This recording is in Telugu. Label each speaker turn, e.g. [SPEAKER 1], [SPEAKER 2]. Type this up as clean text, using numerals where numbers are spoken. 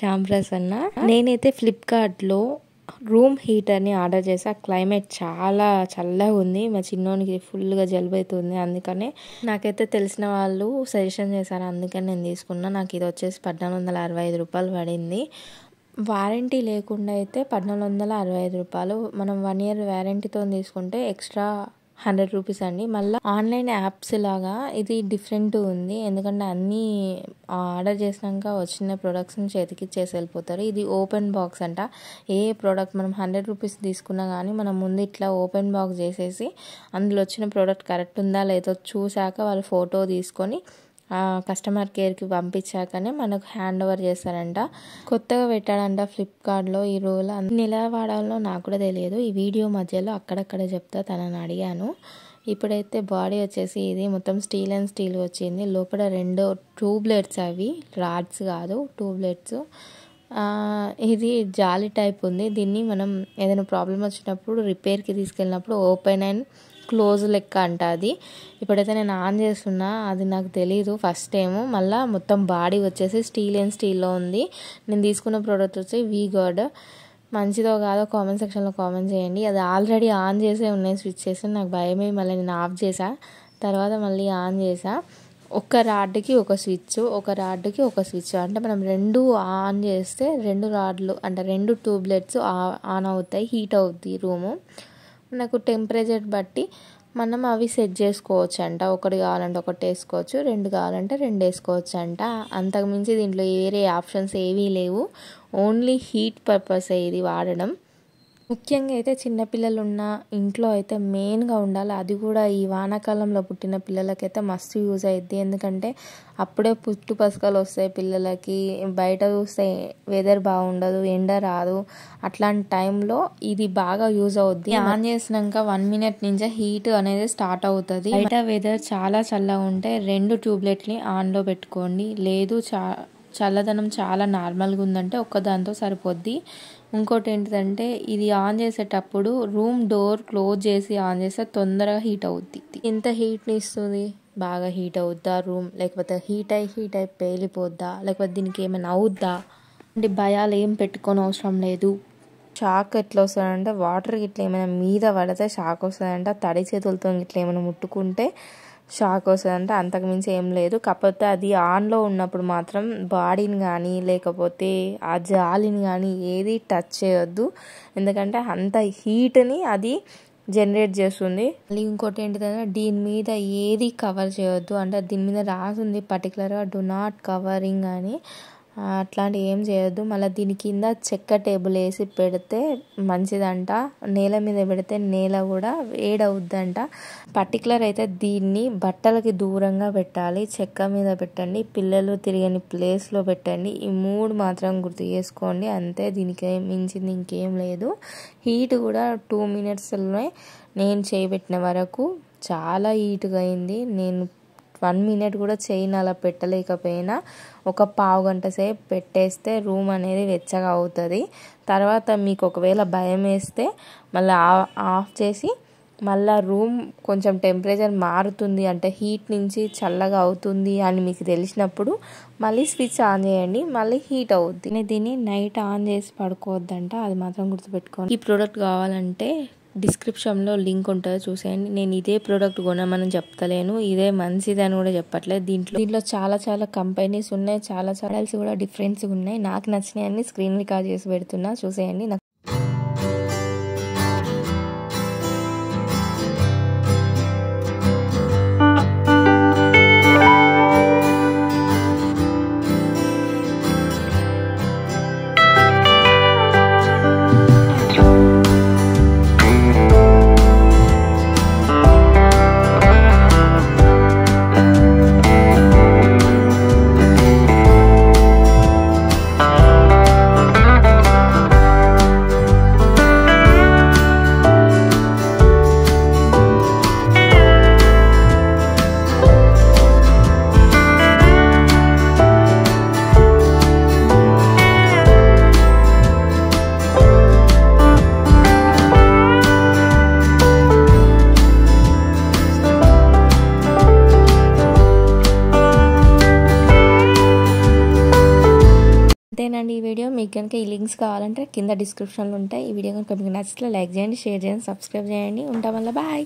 [SPEAKER 1] శ్యామ్ ప్రసన్న. నేనైతే ఫ్లిప్కార్ట్లో రూమ్ హీటర్ని ఆర్డర్ చేసా. క్లైమేట్ చాలా చల్లగా ఉంది, మా చిన్నోనికి ఫుల్గా జలుబు అవుతుంది. అందుకనే నాకైతే తెలిసిన వాళ్ళు సజెషన్ చేశారు, అందుకని నేను తీసుకున్నా. నాకు ఇది వచ్చేసి 1465 రూపాయలు పడింది. వారంటీ లేకుండా అయితే 1465 రూపాయలు. మనం 1 year వారంటీతో తీసుకుంటే ఎక్స్ట్రా 100 రూపీస్ అండి. మళ్ళీ ఆన్లైన్ యాప్స్ లాగా ఇది డిఫరెంట్ ఉంది, ఎందుకంటే అన్నీ ఆర్డర్ చేసినాక వచ్చిన ప్రొడక్ట్స్ని చేతికిచ్చేసి వెళ్ళిపోతారు. ఇది ఓపెన్ బాక్స్ అంట. ఏ ప్రోడక్ట్ మనం 100 రూపీస్ తీసుకున్నా కానీ మనం ముందు ఇట్లా ఓపెన్ బాక్స్ చేసేసి అందులో వచ్చిన ప్రోడక్ట్ కరెక్ట్ ఉందా లేదో చూశాక వాళ్ళు ఫోటో తీసుకొని కస్టమర్ కేర్కి పంపించాకనే మనకు హ్యాండ్ ఓవర్ చేస్తారంట. కొత్తగా పెట్టాడంట ఫ్లిప్కార్ట్లో ఈ రూల్. ఎలా వాడాలో నాకు కూడా తెలియదు. ఈ వీడియో మధ్యలో అక్కడక్కడ చెప్తా తనని అడిగాను. ఇప్పుడైతే బాడీ వచ్చేసి ఇది మొత్తం స్టీల్ అండ్ స్టీల్ వచ్చింది. లోపల 2 ట్యూబ్లెట్స్, అవి రాడ్స్ కాదు ట్యూబ్లెట్స్. ఇది జాలి టైప్ ఉంది. దీన్ని మనం ఏదైనా ప్రాబ్లం వచ్చినప్పుడు రిపేర్కి తీసుకెళ్ళినప్పుడు ఓపెన్ అండ్ క్లోజ్ లెక్క అంట అది. ఇప్పుడైతే నేను ఆన్ చేస్తున్నా, అది నాకు తెలీదు ఫస్ట్ టైము. మళ్ళీ మొత్తం బాడీ వచ్చేసి స్టీల్ అండ్ స్టీల్లో ఉంది. నేను తీసుకున్న ప్రోడక్ట్ వచ్చి V-Guard. మంచిదో కాదో కామెంట్ సెక్షన్లో కామెంట్ చేయండి. అది ఆల్రెడీ ఆన్ చేసే ఉన్నాయి స్విచ్చెస్. నాకు భయమే, మళ్ళీ నేను ఆఫ్ చేసా, తర్వాత మళ్ళీ ఆన్ చేసా. ఒక రాడ్కి ఒక స్విచ్, ఒక రాడ్కి ఒక స్విచ్. అంటే మనం 2 ఆన్ చేస్తే 2 రాడ్లు అంటే 2 ట్యూబ్లెట్స్ ఆన్ అవుతాయి, హీట్ అవుద్ది రూము. నాకు టెంపరేచర్ బట్టి మనం అవి సెట్ చేసుకోవచ్చు అంట. 1 కావాలంటే 1 వేసుకోవచ్చు, 2 కావాలంటే 2 వేసుకోవచ్చు అంట. అంతకుమించి దీంట్లో వేరే ఆప్షన్స్ ఏవీ లేవు. ఓన్లీ హీట్ పర్పస్ ఇది వాడడం. ముఖ్యంగా అయితే చిన్నపిల్లలు ఉన్న ఇంట్లో అయితే మెయిన్గా ఉండాలి. అది కూడా ఈ వానాకాలంలో పుట్టిన పిల్లలకైతే మస్తు యూజ్ అవుద్ది. ఎందుకంటే అప్పుడే పుట్టు పసకలు వస్తాయి పిల్లలకి. బయట చూస్తే వెదర్ బాగుండదు, ఎండ రాదు. అట్లాంటి టైంలో ఇది బాగా యూజ్ అవుద్ది. ఆన్ చేసినాక 1 minute నుంచే హీట్ అనేది స్టార్ట్ అవుతుంది. బయట వెదర్ చాలా చల్లగా ఉంటే 2 ట్యూబ్లెట్ని ఆన్లో పెట్టుకోండి. లేదు చల్లదనం చాలా నార్మల్గా ఉందంటే ఒక్కదాంతో సరిపోద్ది. ఇంకోటి ఏంటిదంటే ఇది ఆన్ చేసేటప్పుడు రూమ్ డోర్ క్లోజ్ చేసి ఆన్ చేస్తే తొందరగా హీట్ అవుద్ది. ఎంత హీట్ని ఇస్తుంది, బాగా హీట్ అవుద్దా రూమ్, లేకపోతే హీట్ అయి పేలిపోద్దా, లేకపోతే దీనికి ఏమైనా అవుద్దా అంటే భయాలు ఏం పెట్టుకొని అవసరం లేదు. షాక్ ఎట్లా వస్తుందంటే వాటర్ ఇట్లా ఏమైనా మీద పడితే షాక్ వస్తుందంట. తడి చేతులతో ఇట్లా ఏమైనా ముట్టుకుంటే షాక్ వస్తుందంట. అంతకుమించి ఏం లేదు. కాకపోతే అది ఆన్లో ఉన్నప్పుడు మాత్రం బాడీని కానీ లేకపోతే ఆ జాలిని కానీ ఏది టచ్ చేయొద్దు, ఎందుకంటే అంత హీట్ని అది జనరేట్ చేస్తుంది. మళ్ళీ ఇంకోటి ఏంటిదంటే దీని మీద ఏది కవర్ చేయొద్దు. అంటే దీని మీద రాసింది పర్టికులర్గా డు నాట్ కవరింగ్ అని, అట్లాంటి ఏం చేయొద్దు. మళ్ళీ దీని కింద చెక్క టేబుల్ వేసి పెడితే మంచిదంట. నేల మీద పెడితే నేల కూడా వేడవుద్దంట. పర్టికులర్ అయితే దీన్ని బట్టలకి దూరంగా పెట్టాలి, చెక్క మీద పెట్టండి, పిల్లలు తిరగని ప్లేస్లో పెట్టండి. ఈ 3 మాత్రం గుర్తు చేసుకోండి అంతే. దీనికి మించింది ఇంకేం లేదు. హీట్ కూడా 2 minutesలోనే నేను చేయబెట్టిన వరకు చాలా హీట్గా అయింది. నేను 1 minute కూడా చైన్ అలా పెట్టలేకపోయినా ఒక పావు గంట సేపు పెట్టేస్తే రూమ్ అనేది వెచ్చగా అవుతుంది. తర్వాత మీకు ఒకవేళ భయం వేస్తే మళ్ళీ ఆఫ్ చేసి మళ్ళీ రూమ్ కొంచెం టెంపరేచర్ మారుతుంది అంటే హీట్ నుంచి చల్లగా అవుతుంది అని మీకు తెలిసినప్పుడు మళ్ళీ స్విచ్ ఆన్ చేయండి, మళ్ళీ హీట్ అవుద్ది. దీన్ని నైట్ ఆన్ చేసి పడుకోవద్దంట, అది మాత్రం గుర్తుపెట్టుకోండి. ఈ ప్రోడక్ట్ కావాలంటే డిస్క్రిప్షన్లో లింక్ ఉంటుంది, చూసేయండి. నేను ఇదే ప్రోడక్ట్ కొనమని చెప్తలేను, ఇదే మంచిది అని కూడా చెప్పట్లేదు. దీంట్లో చాలా కంపెనీస్ ఉన్నాయి, చాలా మోడల్స్ కూడా డిఫరెంట్స్ ఉన్నాయి. నాకు నచ్చినాయని స్క్రీన్ రికార్డ్ చేసి పెడుతున్నా, చూసేయండి. మీకు కనుక ఈ లింక్స్ కావాలంటే కింద డిస్క్రిప్షన్లో ఉంటాయి. ఈ వీడియో కనుక మీకు నచ్చితే లైక్ చేయండి, షేర్ చేయండి, సబ్స్క్రైబ్ చేయండి. ఉంటాం వల్ల బాయ్.